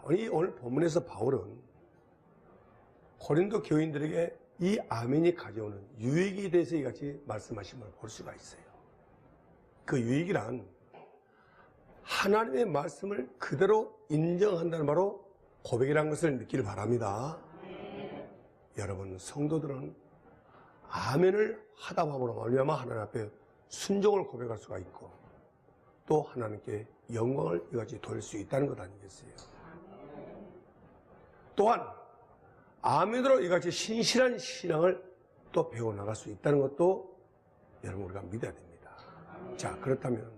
아니, 오늘 본문에서 바울은 고린도 교인들에게 이 아멘이 가져오는 유익에 대해서 이같이 말씀하신 걸 볼 수가 있어요. 그 유익이란 하나님의 말씀을 그대로 인정한다는 바로 고백이라는 것을 믿기를 바랍니다. 여러분, 성도들은 아멘을 하다 보면 말미암아 하나님 앞에 순종을 고백할 수가 있고 또 하나님께 영광을 이같이 돌릴 수 있다는 것 아니겠어요? 또한 아멘으로 이같이 신실한 신앙을 또 배워나갈 수 있다는 것도 여러분 우리가 믿어야 됩니다. 자, 그렇다면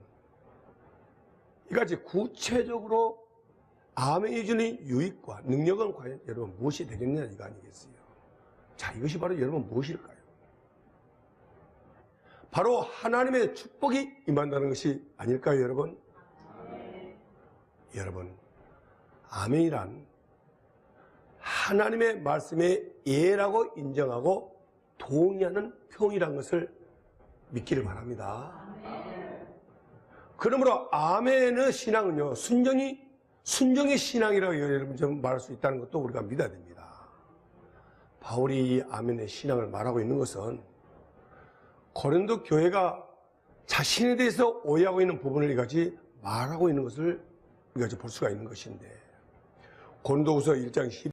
이같이 구체적으로 아멘이 주는 유익과 능력은 과연 여러분 무엇이 되겠느냐 이거 아니겠어요? 자, 이것이 바로 여러분 무엇일까요? 바로 하나님의 축복이 임한다는 것이 아닐까요, 여러분? 여러분, 아멘이란 하나님의 말씀에 예라고 인정하고 동의하는 표현이라는 것을 믿기를 바랍니다. 그러므로 아멘의 신앙은요, 순종의 신앙이라고 여러분 좀 말할 수 있다는 것도 우리가 믿어야 됩니다. 바울이 이 아멘의 신앙을 말하고 있는 것은 고린도 교회가 자신에 대해서 오해하고 있는 부분을 이같이 말하고 있는 것을 이같이 볼 수가 있는 것인데, 고린도후서 1장 10절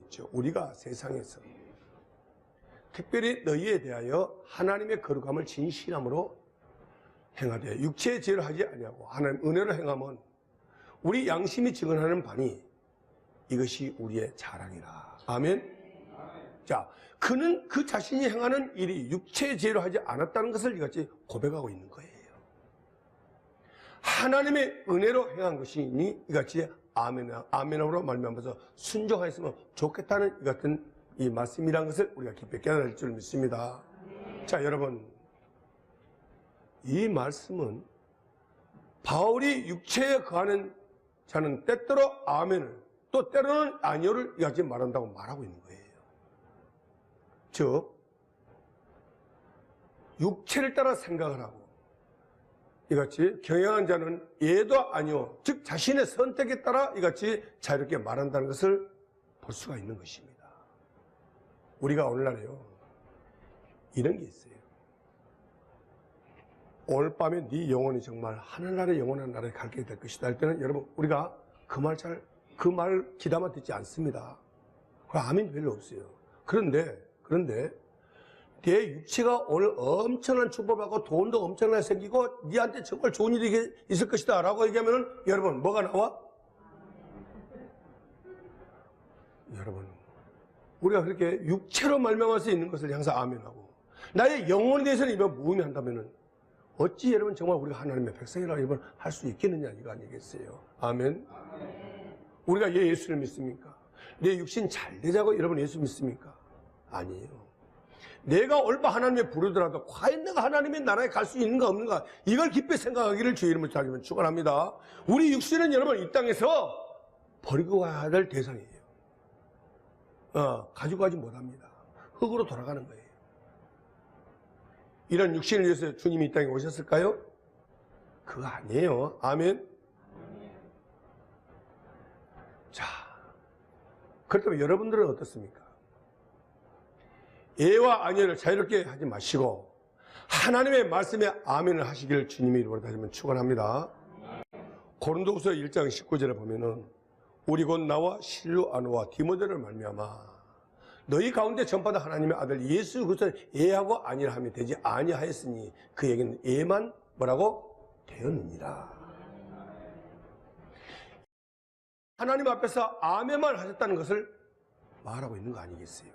있죠. 우리가 세상에서 특별히 너희에 대하여 하나님의 거룩함을 진실함으로 행하되 육체의 죄를 하지 아니하고 하나님 은혜로 행함은 우리 양심이 증언하는 바니 이것이 우리의 자랑이라. 아멘. 자, 그는 그 자신이 행하는 일이 육체의 죄로 하지 않았다는 것을 이같이 고백하고 있는 거예요. 하나님의 은혜로 행한 것이니 이같이 아멘으로 말미암아서 순종하였으면 좋겠다는 이 같은 이 말씀이라는 것을 우리가 깊이 깨달을 줄 믿습니다. 자, 여러분, 이 말씀은 바울이 육체에 거하는 자는 때때로 아멘을 또 때로는 아니오를 이같이 말한다고 말하고 있는 거예요. 즉, 육체를 따라 생각을 하고 이같이 경영한 자는 예도 아니오, 즉 자신의 선택에 따라 이같이 자유롭게 말한다는 것을 볼 수가 있는 것입니다. 우리가 오늘날에요, 이런 게 있어요. 오늘 밤에 네 영혼이 정말 하늘나라의 영원한 나라에 가게 될 것이다 할 때는 여러분 우리가 그 말 귀담아 듣지 않습니다. 그 아멘 별로 없어요. 그런데 내 육체가 오늘 엄청난 축복받고 돈도 엄청나게 생기고 네한테 정말 좋은 일이 있을 것이다 라고 얘기하면 여러분 뭐가 나와? 여러분, 우리가 그렇게 육체로 말미암을 수 있는 것을 항상 아멘하고 나의 영혼에 대해서는 이번 무의미한다면 어찌 여러분 정말 우리가 하나님의 백성이라고 여러분 할 수 있겠느냐 이거 아니겠어요? 아멘. 우리가 예수를 믿습니까? 내 육신 잘 되자고 여러분 예수 믿습니까? 아니에요. 내가 올바 하나님의 부르더라도 과연 내가 하나님의 나라에 갈 수 있는가 없는가 이걸 깊이 생각하기를 주의 이름으로 자기는 축원합니다. 우리 육신은 여러분 이 땅에서 버리고 가야 될 대상이에요. 가지고 가지 못합니다. 흙으로 돌아가는 거예요. 이런 육신을 위해서 주님이 이 땅에 오셨을까요? 그거 아니에요. 아멘. 자, 그렇다면 여러분들은 어떻습니까? 예와 아니를 자유롭게 하지 마시고 하나님의 말씀에 아멘을 하시기를 주님의 이름으로 다시 한번 축원합니다. 고린도후서 1장 19절에 보면은 우리 곧 나와 실루아노와 디모데를 말미암아 너희 가운데 전파된 하나님의 아들 예수 그리스도를 예하고 아니라 하면 되지 아니하였으니 그에게는 예만 뭐라고 되었느니라. 하나님 앞에서 아멘만 하셨다는 것을 말하고 있는 거 아니겠어요?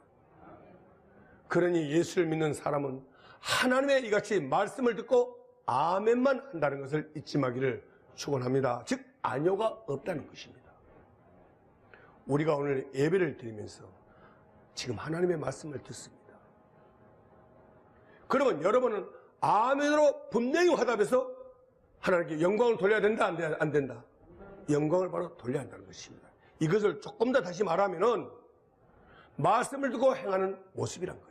그러니 예수를 믿는 사람은 하나님의 이같이 말씀을 듣고 아멘만 한다는 것을 잊지 마기를 축원합니다. 즉 아뇨가 없다는 것입니다. 우리가 오늘 예배를 드리면서 지금 하나님의 말씀을 듣습니다. 그러면 여러분은 아멘으로 분명히 화답해서 하나님께 영광을 돌려야 된다 안 된다? 영광을 바로 돌려야 한다는 것입니다. 이것을 조금 더 다시 말하면은 말씀을 듣고 행하는 모습이란 거예요.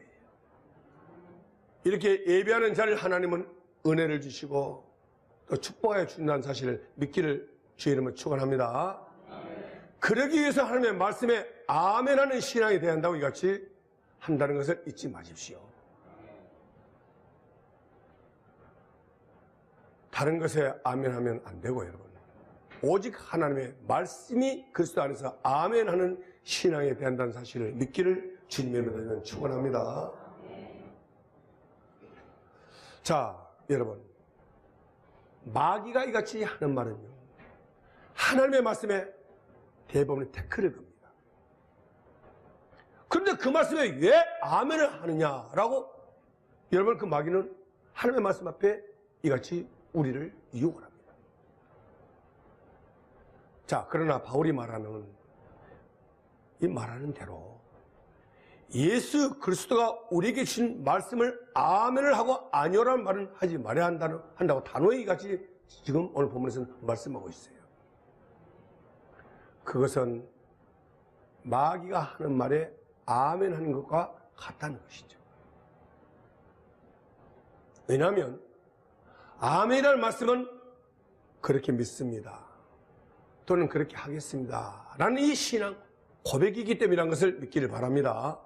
이렇게 예배하는 자를 하나님은 은혜를 주시고 또 축복하여 준다는 사실을 믿기를 주의 이름으로 축원합니다. 그러기 위해서 하나님의 말씀에 아멘하는 신앙이 되어야 한다고 이같이 한다는 것을 잊지 마십시오. 다른 것에 아멘하면 안 되고 여러분, 오직 하나님의 말씀이 그리스도 안에서 아멘하는 신앙에 대한다는 사실을 믿기를 주님의 이름으로 축원합니다. 자, 여러분, 마귀가 이같이 하는 말은요, 하나님의 말씀에 대부분의 태클을 겁니다. 그런데 그 말씀에 왜 아멘을 하느냐라고, 여러분, 그 마귀는 하나님의 말씀 앞에 이같이 우리를 유혹을 합니다. 자, 그러나 바울이 말하는 이 말하는 대로 예수 그리스도가 우리에게 주신 말씀을 아멘을 하고 아니오라는 말은 하지 말아야 한다고 단호히 같이 지금 오늘 본문에서는 말씀하고 있어요. 그것은 마귀가 하는 말에 아멘 하는 것과 같다는 것이죠. 왜냐하면 아멘이라는 말씀은 그렇게 믿습니다, 또는 그렇게 하겠습니다 라는 이 신앙 고백이기 때문이라는 것을 믿기를 바랍니다.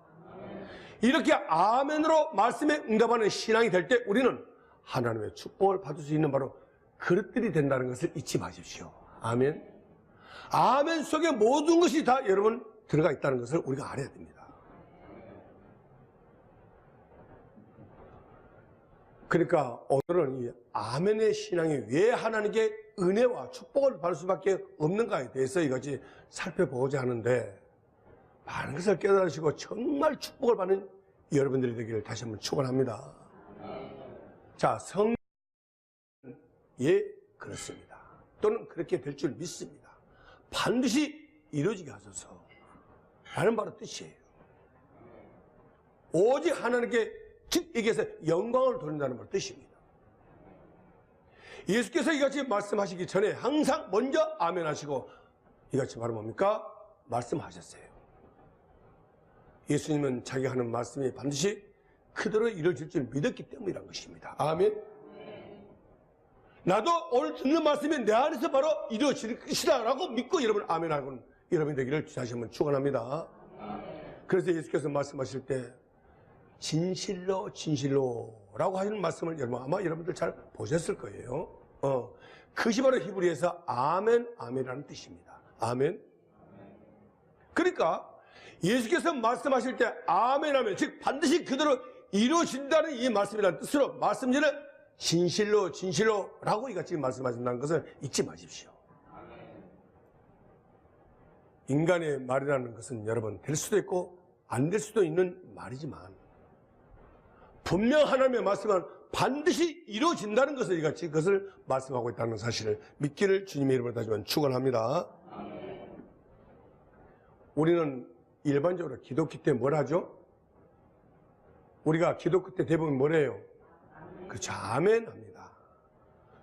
이렇게 아멘으로 말씀에 응답하는 신앙이 될 때 우리는 하나님의 축복을 받을 수 있는 바로 그릇들이 된다는 것을 잊지 마십시오. 아멘. 아멘 속에 모든 것이 다 여러분 들어가 있다는 것을 우리가 알아야 됩니다. 그러니까 오늘은 이 아멘의 신앙이 왜 하나님께 은혜와 축복을 받을 수밖에 없는가에 대해서 이것이 살펴보고자 하는데, 많은 것을 깨달으시고 정말 축복을 받는 여러분들이 되기를 다시 한번 축원합니다. 자, 성령은 예, 그렇습니다, 또는 그렇게 될 줄 믿습니다, 반드시 이루어지게 하소서 라는 바로 뜻이에요. 오직 하나님께 즉 여기에서 영광을 돌린다는 바로 뜻입니다. 예수께서 이같이 말씀하시기 전에 항상 먼저 아멘 하시고 이같이 바로 뭡니까? 말씀하셨어요. 예수님은 자기가 하는 말씀이 반드시 그대로 이루어질 줄 믿었기 때문이란 것입니다. 아멘. 나도 오늘 듣는 말씀이 내 안에서 바로 이루어질 것이다 라고 믿고 여러분 아멘하고 여러분이 되기를 다시 한번 축원합니다. 그래서 예수께서 말씀하실 때 진실로 진실로 라고 하시는 말씀을 여러분 아마 여러분들 잘 보셨을 거예요. 그것이 바로 히브리에서 아멘 아멘이라는 뜻입니다. 아멘. 그러니까 예수께서 말씀하실 때 아멘 하면 즉 반드시 그대로 이루어진다는 이 말씀이라는 뜻으로 말씀 전에 진실로 진실로 라고 이같이 말씀하신다는 것을 잊지 마십시오. 인간의 말이라는 것은 여러분 될 수도 있고 안 될 수도 있는 말이지만 분명 하나님의 말씀은 반드시 이루어진다는 것을 이같이 그것을 말씀하고 있다는 사실을 믿기를 주님의 이름으로 다시 한번 축원합니다. 우리는 일반적으로 기독교 때 뭘 하죠? 우리가 기독교 때 대부분 뭘 해요? 그렇죠. 아멘 합니다.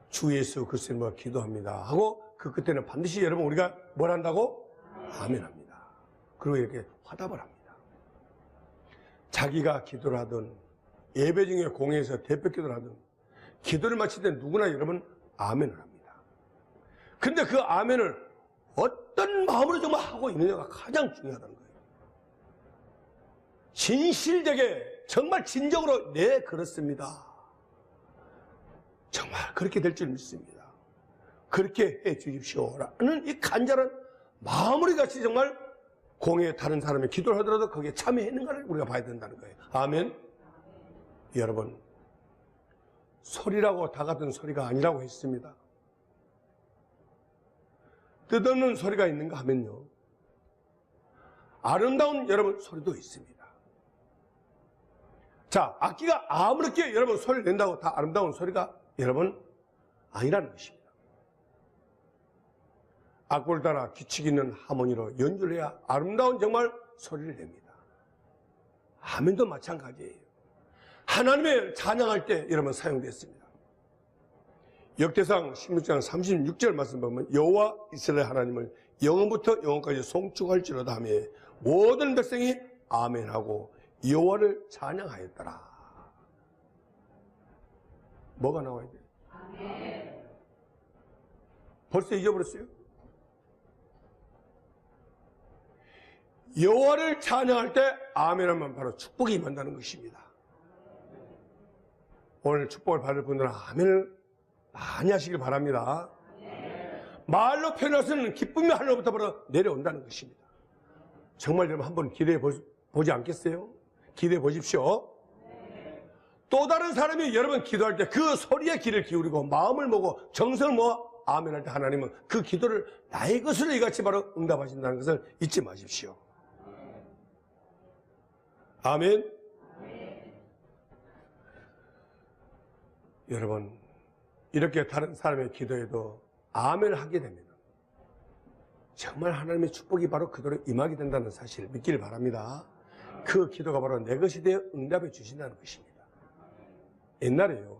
주 예수 그리스도의 이름으로 기도합니다 하고 그 끝에는 반드시 여러분 우리가 뭘 한다고? 아멘 합니다. 그리고 이렇게 화답을 합니다. 자기가 기도를 하든 예배 중에 공회에서 대표 기도를 하든 기도를 마칠 때 누구나 여러분 아멘을 합니다. 근데 그 아멘을 어떤 마음으로 정말 하고 있느냐가 가장 중요하다는 거예요. 진실되게 정말 진정으로 네 그렇습니다, 정말 그렇게 될 줄 믿습니다, 그렇게 해 주십시오 라는 이 간절한 마음으로 같이 정말 공회에 다른 사람이 기도를 하더라도 거기에 참여했는가를 우리가 봐야 된다는 거예요. 아멘. 여러분, 소리라고 다 같은 소리가 아니라고 했습니다. 뜻없는 소리가 있는가 하면요, 아름다운 여러분 소리도 있습니다. 자, 악기가 아무렇게 여러분 소리를 낸다고 다 아름다운 소리가 여러분 아니라는 것입니다. 악보를 따라 규칙 있는 하모니로 연주를 해야 아름다운 정말 소리를 냅니다. 아멘도 마찬가지예요. 하나님의 찬양할 때 여러분 사용됐습니다. 역대상 16장 36절 말씀 보면 여호와 이스라엘 하나님을 영원부터 영원까지 송축할지로다 하며 모든 백성이 아멘하고 여호와를 찬양하였더라. 뭐가 나와야 돼요? 아멘. 벌써 잊어버렸어요? 여호와를 찬양할 때 아멘하면 바로 축복이 임한다는 것입니다. 오늘 축복을 받을 분들은 아멘을 많이 하시길 바랍니다. 말로 표현할 수 있는 기쁨이 하늘로부터 바로 내려온다는 것입니다. 정말 여러분 한번 기대해 보지 않겠어요? 기대해 보십시오. 또 다른 사람이 여러분 기도할 때 그 소리에 귀를 기울이고 마음을 모고 정성을 모아 아멘할 때 하나님은 그 기도를 나의 것으로 이같이 바로 응답하신다는 것을 잊지 마십시오. 아멘. 여러분 이렇게 다른 사람의 기도에도 아멘을 하게 되면 정말 하나님의 축복이 바로 그대로 임하게 된다는 사실을 믿기를 바랍니다. 그 기도가 바로 내 것이 되어 응답해 주신다는 것입니다. 옛날에요,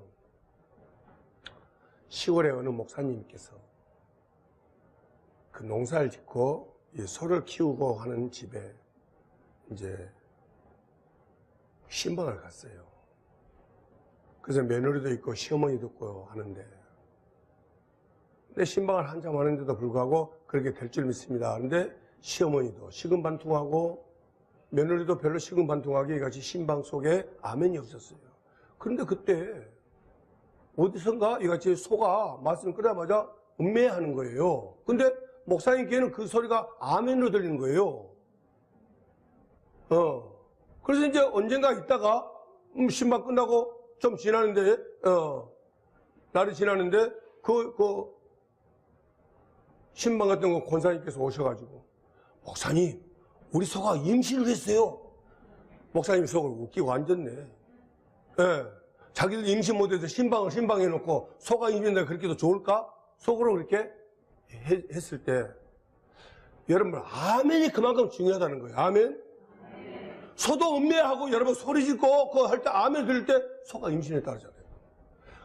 시골의 어느 목사님께서 그 농사를 짓고 소를 키우고 하는 집에 이제 신방을 갔어요. 그래서 며느리도 있고 시어머니도 있고 하는데, 근데 신방을 한참 하는데도 불구하고 그렇게 될 줄 믿습니다. 그런데 시어머니도 시금반통하고 며느리도 별로 시금반통하게 같이 신방 속에 아멘이 없었어요. 그런데 그때 어디선가 이같이 소가 말씀 끓자마자 음매하는 거예요. 근데 목사님 귀에는 그 소리가 아멘으로 들리는 거예요. 그래서 이제 언젠가 있다가 신방 끝나고 좀 지나는데 날이 지나는데 그 신방 같은 거 권사님께서 오셔가지고, 목사님 우리 소가 임신을 했어요. 목사님 속을 웃기고 앉았네. 자기들 임신 못해서 신방해 놓고 소가 임신한다 그렇게도 좋을까? 속으로 그렇게 했을 때 여러분 아멘이 그만큼 중요하다는 거예요. 아멘. 소도 음매하고 여러분 소리 짓고 그거 할 때 아멘 들을 때 소가 임신했다 그러잖아요.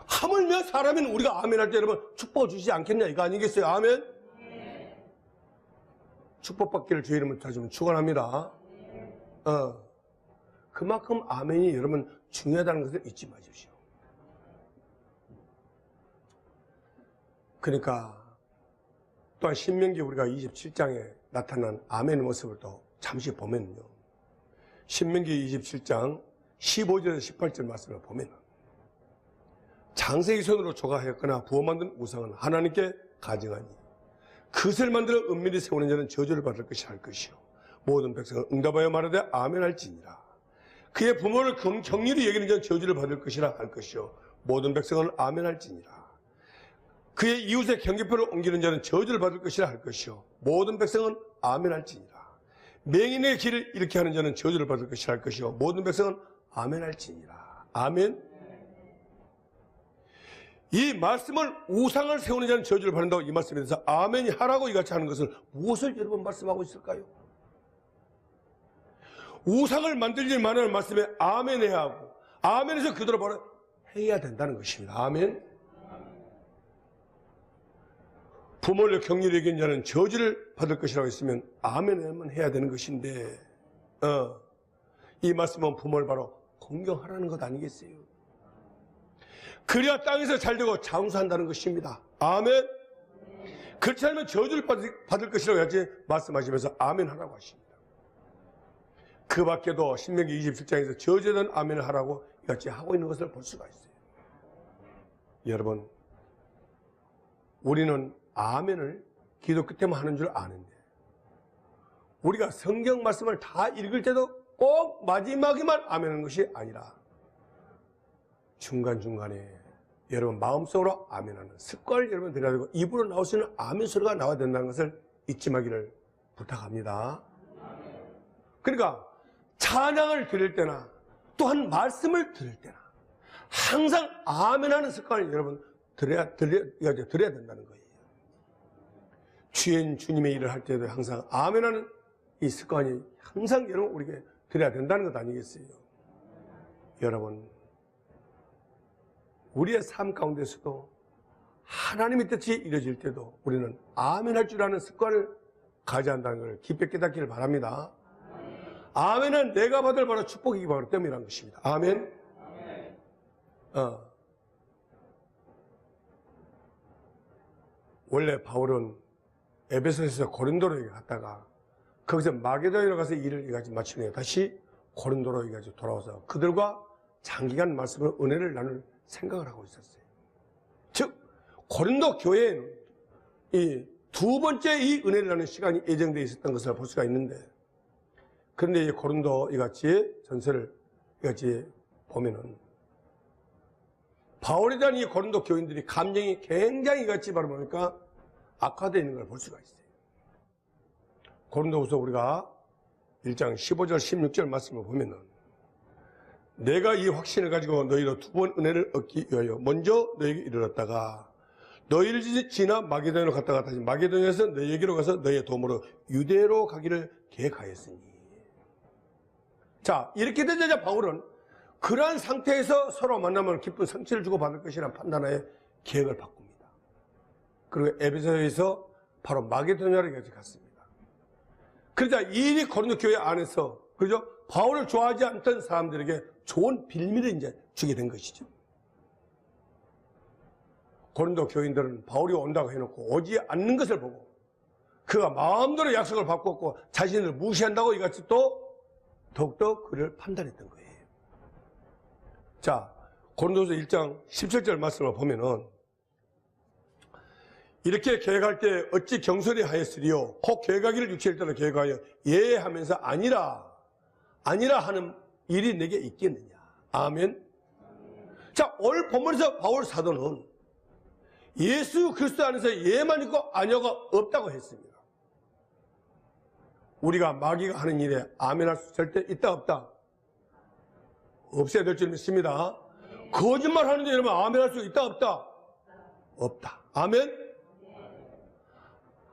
하물며 사람은 우리가 아멘 할 때 여러분 축복 주시지 않겠냐 이거 아니겠어요? 아멘. 축복받기를 주의 이름으로 다시 한번 축원합니다. 그만큼 아멘이 여러분 중요하다는 것을 잊지 마십시오. 그러니까 또한 신명기 우리가 27장에 나타난 아멘의 모습을 또 잠시 보면요, 신명기 27장 15절에서 18절 말씀을 보면, 장세기 손으로 조각하였거나 부어 만든 우상은 하나님께 가증하니 그것을 만들어 은밀히 세우는 자는 저주를 받을 것이 할 것이요 모든 백성은 응답하여 말하되 아멘 할지니라. 그의 부모를 격렬히 여기는 자는 저주를 받을 것이라 할 것이요 모든 백성은 아멘 할지니라. 그의 이웃의 경계표를 옮기는 자는 저주를 받을 것이라 할 것이요 모든 백성은 아멘 할지니라. 맹인의 길을 이렇게 하는 자는 저주를 받을 것이라 할 것이요 모든 백성은 아멘 할지니라. 아멘. 이 말씀을 우상을 세우는 자는 저주를 받는다고 이 말씀에 대해서 아멘이 하라고 이같이 하는 것을 무엇을 여러분 말씀하고 있을까요? 우상을 만들지 말라는 말씀에 아멘해야 하고 아멘에서 그대로 바로 해야 된다는 것입니다. 아멘. 부모를 격렬히 여긴 자는 저주를 받을 것이라고 했으면 아멘해야만 해야 되는 것인데 이 말씀은 부모를 바로 공경하라는 것 아니겠어요? 그래야 땅에서 잘되고 장수한다는 것입니다. 아멘. 그렇지 않으면 저주를 받을 것이라고 하지 말씀하시면서 아멘 하라고 하십니다. 그 밖에도 신명기 27장에서 저주에 대한 아멘을 하라고 같이 하고 있는 것을 볼 수가 있어요. 여러분, 우리는 아멘을 기도 끝에만 하는 줄 아는데 우리가 성경 말씀을 다 읽을 때도 꼭 마지막에만 아멘하는 것이 아니라 중간중간에 여러분 마음속으로 아멘하는 습관을 여러분 들여야 되고 입으로 나올 수 있는 아멘 소리가 나와야 된다는 것을 잊지 마기를 부탁합니다. 그러니까 찬양을 드릴 때나 또한 말씀을 들을 때나 항상 아멘하는 습관을 여러분 들여야 된다는 거예요. 주님의 일을 할 때도 항상 아멘하는 이 습관이 항상 여러분 우리에게 들여야 된다는 것 아니겠어요? 여러분, 우리의 삶 가운데서도 하나님의 뜻이 이루어질 때도 우리는 아멘 할 줄 아는 습관을 가져야 한다는 걸 깊이 깨닫기를 바랍니다. 아멘은 내가 받을 바로 축복이기 바로 때문이라는 것입니다. 아멘. 원래 바울은 에베소에서 고린도로 갔다가 거기서 마게도냐로 가서 일을 마치는 다시 고린도로 돌아와서 그들과 장기간 말씀을 은혜를 나눌 생각을 하고 있었어요. 즉 고린도 교회에는 이 두 번째 이 은혜를 나누는 시간이 예정되어 있었던 것을 볼 수가 있는데, 그런데 이 고린도 이같이 전서를 이같이 보면은 바울에 대한 이 고린도 교인들이 감정이 굉장히 이같이 바라보니까 악화되어 있는 걸 볼 수가 있어요. 고린도후서 우리가 1장 15절 16절 말씀을 보면은 내가 이 확신을 가지고 너희로 두 번 은혜를 얻기 위하여 먼저 너희에게 이르렀다가 너희를 지나 마게도냐로 갔다가 다시 마게도냐에서 너희에게로 가서 너희의 도움으로 유대로 가기를 계획하였으니. 자, 이렇게 되자 바울은 그러한 상태에서 서로 만나면 기쁜 상처를 주고받을 것이라는 판단하에 계획을 바꿉니다. 그리고 에베소에서 바로 마게도냐로 갔습니다. 그러자 이 일이 고린도 교회 안에서, 그죠? 바울을 좋아하지 않던 사람들에게 좋은 빌미를 이제 주게 된 것이죠. 고린도 교인들은 바울이 온다고 해놓고 오지 않는 것을 보고 그가 마음대로 약속을 바꿨고 자신을 무시한다고 이같이 또 더욱더 그를 판단했던 거예요. 자, 고린도서 1장 17절 말씀을 보면은 이렇게 계획할 때 어찌 경솔히 하였으리요 곧 계획하기를 육체일 때로 계획하여 예하면서 아니라 하는 일이 내게 있겠느냐. 아멘. 자, 오늘 본문에서 바울 사도는 예수 그리스도 안에서 예만 있고 아녀가 없다고 했습니다. 우리가 마귀가 하는 일에 아멘할 수 절대 있다 없다? 없어야 될 줄 믿습니다. 거짓말 하는데 여러분 아멘할 수 있다 없다? 없다. 아멘.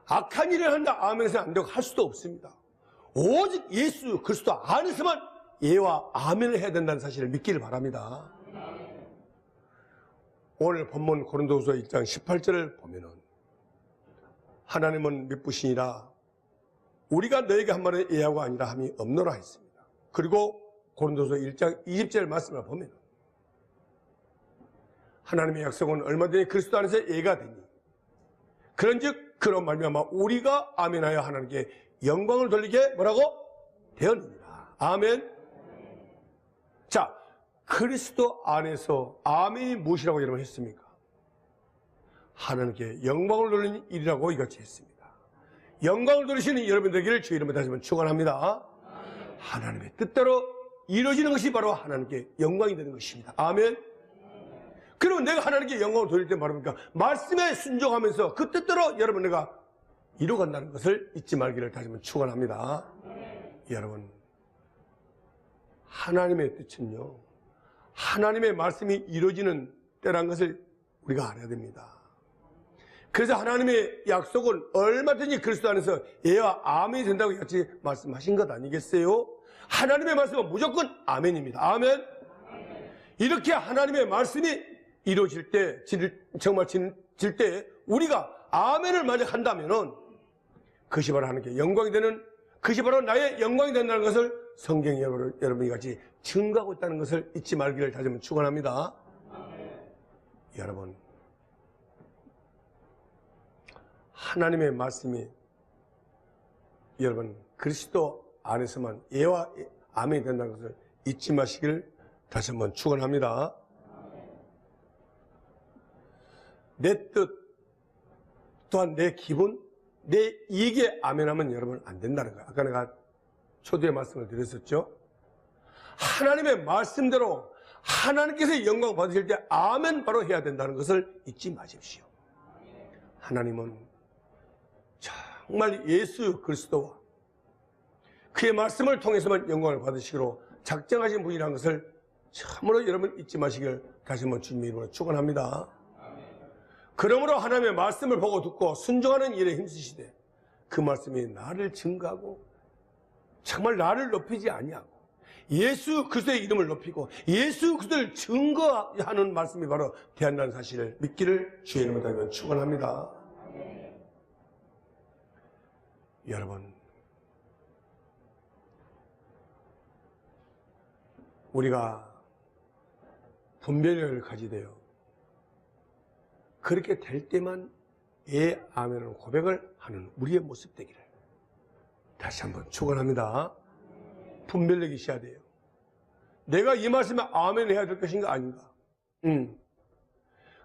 악한 일을 한다 아멘해서 안 되고 할 수도 없습니다. 오직 예수 그리스도 안에서만 예와 아멘을 해야 된다는 사실을 믿기를 바랍니다. 오늘 본문 고린도후서 1장 18절을 보면은 하나님은 미쁘시니라 우리가 너에게 한 말은 예하고 아니라 함이 없노라 했습니다. 그리고 고린도후서 1장 20절 말씀을 보면 하나님의 약속은 얼마든지 그리스도 안에서 예가 되니 그런즉 그런 말미암아 우리가 아멘하여 하나님께 영광을 돌리게 뭐라고? 되었느니라. 아멘. 자, 그리스도 안에서 아멘이 무엇이라고 여러분 했습니까? 하나님께 영광을 돌리는 일이라고 이같이 했습니다. 영광을 돌리시는 여러분 되기를 주 이름으로 다시 한번 축원합니다. 하나님의 뜻대로 이루어지는 것이 바로 하나님께 영광이 되는 것입니다. 아멘. 그러면 내가 하나님께 영광을 돌릴 때 말합니까? 말씀에 순종하면서 그 뜻대로 여러분 내가 이루어간다는 것을 잊지 말기를 다시 한번 축원합니다. 여러분, 하나님의 뜻은요, 하나님의 말씀이 이루어지는 때란 것을 우리가 알아야 됩니다. 그래서 하나님의 약속은 얼마든지 그리스도 안에서 예와 아멘이 된다고 같이 말씀하신 것 아니겠어요? 하나님의 말씀은 무조건 아멘입니다. 아멘. 이렇게 하나님의 말씀이 이루어질 때, 정말 질 때 우리가 아멘을 만약 한다면은 그것이 바로 하나님께 영광이 되는, 그것이 바로 나의 영광이 된다는 것을 성경이 여러분이 같이 증거하고 있다는 것을 잊지 말기를 다시 한번 축원합니다. 여러분, 하나님의 말씀이 여러분 그리스도 안에서만 예와 아멘이 된다는 것을 잊지 마시기를 다시 한번 축원합니다. 내 뜻 또한 내 기분, 내 이익에 아멘하면 여러분 안 된다는 거예요. 아까 내가 초두에 말씀을 드렸었죠. 하나님의 말씀대로 하나님께서 영광 받으실 때 아멘 바로 해야 된다는 것을 잊지 마십시오. 하나님은 정말 예수 그리스도와 그의 말씀을 통해서만 영광을 받으시기로 작정하신 분이라는 것을 참으로 여러분 잊지 마시길 다시 한번 주님의 이름으로 축원합니다. 그러므로 하나님의 말씀을 보고 듣고 순종하는 일에 힘쓰시되 그 말씀이 나를 증거하고 정말 나를 높이지 아니하고 예수 그리스도의 이름을 높이고 예수 그리스도를 증거하는 말씀이 바로 되한다는 사실을 믿기를 주의 이름으로 다시 축원합니다. 여러분, 우리가 분별력을 가지되어 그렇게 될 때만 예, 아멘을 고백을 하는 우리의 모습 되기를 다시 한번 축원합니다. 분별력이 있어야 돼요. 내가 이 말씀에 아멘 해야 될 것인가 아닌가.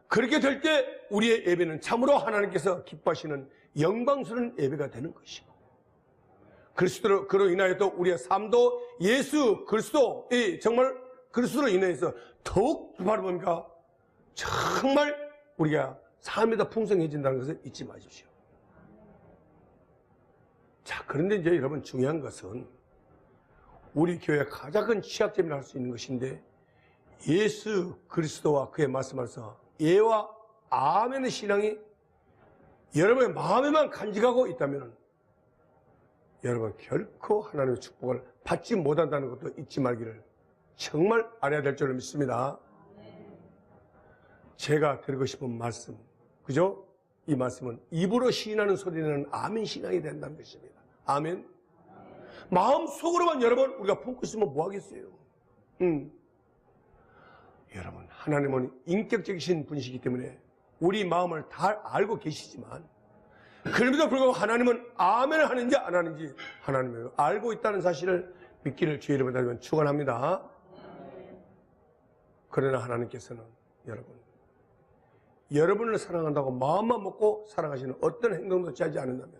그렇게 될 때 우리의 예배는 참으로 하나님께서 기뻐하시는 영광스러운 예배가 되는 것이고, 그로 인하여 또 우리의 삶도 예수 그리스도, 정말 그리스도로 인해서 더욱 바로 뭡니까? 정말 우리가 삶이 더 풍성해진다는 것을 잊지 마십시오. 자, 그런데 이제 여러분 중요한 것은 우리 교회의 가장 큰 취약점이라 할 수 있는 것인데, 예수 그리스도와 그의 말씀에서 예와 아멘의 신앙이 여러분의 마음에만 간직하고 있다면 여러분 결코 하나님의 축복을 받지 못한다는 것도 잊지 말기를 정말 알아야 될 줄로 믿습니다. 제가 드리고 싶은 말씀, 그죠? 이 말씀은 입으로 시인하는 소리는 아멘 신앙이 된다는 것입니다. 아멘. 마음속으로만 여러분 우리가 품고 있으면 뭐 하겠어요? 여러분, 하나님은 인격적이신 분이시기 때문에 우리 마음을 다 알고 계시지만, 그럼에도 불구하고 하나님은 아멘을 하는지 안 하는지 하나님을 알고 있다는 사실을 믿기를 주의 이름으로 달면 축원합니다. 그러나 하나님께서는 여러분을 사랑한다고 마음만 먹고 사랑하시는 어떤 행동도 취하지 않는다면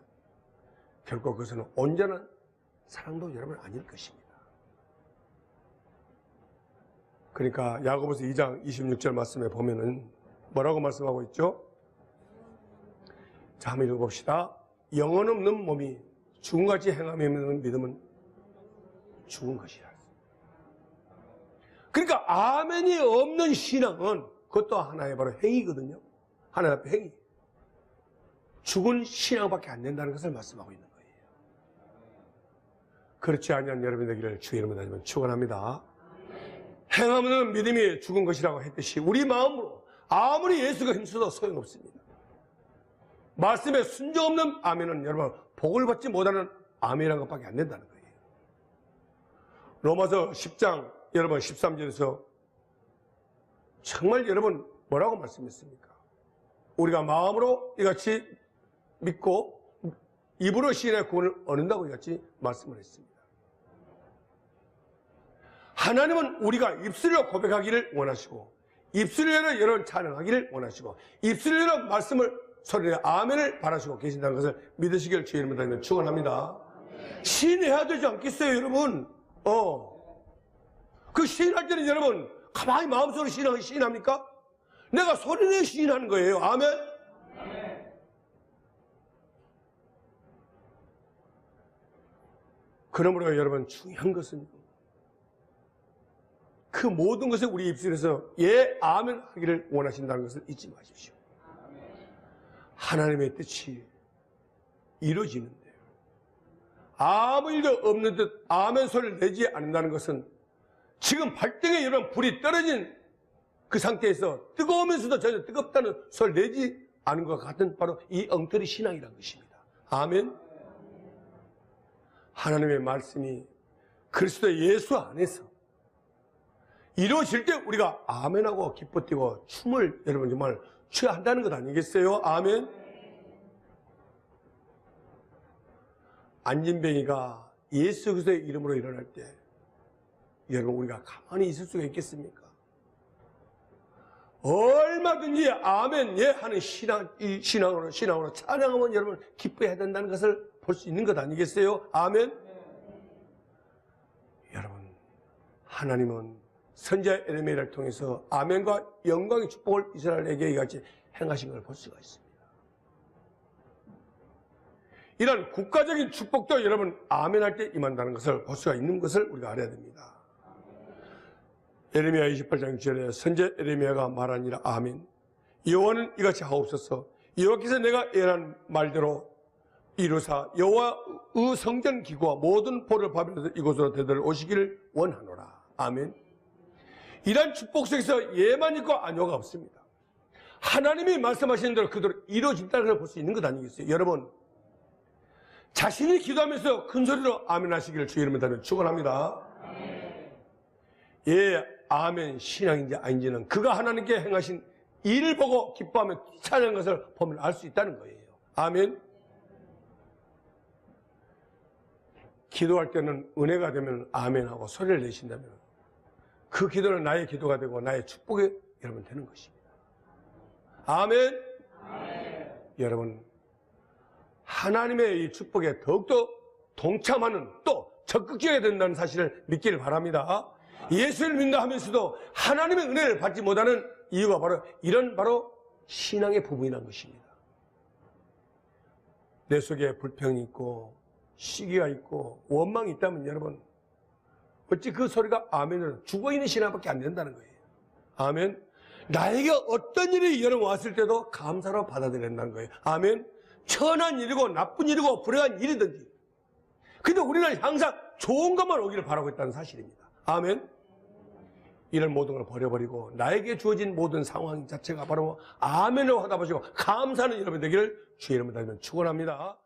결국 그것은 온전한 사랑도 여러분 아닐 것입니다. 그러니까 야고보서 2장 26절 말씀에 보면은 뭐라고 말씀하고 있죠? 자, 한번 읽어봅시다. 영혼 없는 몸이 죽음같이 행함이 없는 믿음은 죽은 것이라. 그러니까 아멘이 없는 신앙은 그것도 하나의 바로 행위거든요. 하나의 앞에 행위. 죽은 신앙밖에 안 된다는 것을 말씀하고 있는 거예요. 그렇지 아니한 여러분 되기를 주의 이름으로 다니면 축원합니다. 행함없는 믿음이 죽은 것이라고 했듯이 우리 마음으로 아무리 예수가 힘써도 소용없습니다. 말씀에 순종 없는 아멘은 여러분 복을 받지 못하는 아멘이라는 것밖에 안 된다는 거예요. 로마서 10장 여러분 13절에서 정말 여러분 뭐라고 말씀했습니까? 우리가 마음으로 이같이 믿고 입으로 시인의 구원을 얻는다고 이같이 말씀을 했습니다. 하나님은 우리가 입술로 고백하기를 원하시고 입술로 여러분 찬양하기를 원하시고 입술로 말씀을 소리내 아멘을 바라시고 계신다는 것을 믿으시길 주의 이름으로 다니면 축원합니다. 시인해야 되지 않겠어요 여러분? 그 시인할 때는 여러분 가만히 마음속으로 시인합니까? 내가 소리내 시인하는 거예요. 아멘? 그러므로 여러분 중요한 것은 그 모든 것을 우리 입술에서 예, 아멘 하기를 원하신다는 것을 잊지 마십시오. 하나님의 뜻이 이루어지는데 아무 일도 없는 듯 아멘 소리를 내지 않는다는 것은 지금 발등에 여러분 불이 떨어진 그 상태에서 뜨거우면서도 전혀 뜨겁다는 소리를 내지 않은 것 같은 바로 이 엉터리 신앙이라는 것입니다. 아멘. 하나님의 말씀이 그리스도 예수 안에서 이루어질 때 우리가 아멘하고 기뻐 뛰고 춤을 여러분 정말 취해야 한다는 것 아니겠어요? 아멘. 안진뱅이가 예수 그리스도의 이름으로 일어날 때 여러분 우리가 가만히 있을 수가 있겠습니까? 얼마든지 아멘 예 하는 신앙으로 찬양하면 여러분 기뻐해야 된다는 것을 볼 수 있는 것 아니겠어요? 아멘. 여러분 하나님은 선지자 에레미야를 통해서 아멘과 영광의 축복을 이스라엘에게 이같이 행하신 걸 볼 수가 있습니다. 이런 국가적인 축복도 여러분 아멘할 때 임한다는 것을 볼 수가 있는 것을 우리가 알아야 됩니다. 에레미야 28장 6절에 선지자 에레미야가 말하니라 아멘. 여호와는 이같이 하옵소서. 여호와께서 내가 예언한 말대로 이루사 여호와의 성전 기구와 모든 보를 바벨에서 이곳으로 되돌려 오시기를 원하노라. 아멘. 이러한 축복 속에서 예만 있고 아뇨가 없습니다. 하나님이 말씀하시는 대로 그대로 이루어진다는 걸 볼 수 있는 것 아니겠어요? 여러분 자신이 기도하면서 큰 소리로 아멘 하시기를 주의 이름으로 다면 축원합니다. 예, 아멘 신앙인지 아닌지는 그가 하나님께 행하신 일을 보고 기뻐하며 찬양한 것을 보면 알 수 있다는 거예요. 아멘. 기도할 때는 은혜가 되면 아멘하고 소리를 내신다면 그 기도는 나의 기도가 되고 나의 축복이 여러분 되는 것입니다. 아멘. 아멘. 여러분 하나님의 이 축복에 더욱더 동참하는 또 적극적이어야 된다는 사실을 믿기를 바랍니다. 예수를 믿는다 하면서도 하나님의 은혜를 받지 못하는 이유가 바로 이런 신앙의 부분이라는 것입니다. 내 속에 불평이 있고 시기가 있고 원망이 있다면 여러분 어찌 그 소리가 아멘으로 죽어있는 신앙밖에 안 된다는 거예요. 아멘. 나에게 어떤 일이 여러분 왔을 때도 감사로 받아들여야 된다는 거예요. 아멘. 천한 일이고 나쁜 일이고 불행한 일이든지 근데 우리는 항상 좋은 것만 오기를 바라고 있다는 사실입니다. 아멘. 이런 모든 걸 버려버리고 나에게 주어진 모든 상황 자체가 바로 아멘으로 하다 보시고 감사하는 여러분 되기를 주의 이름으로 다니면 축원합니다.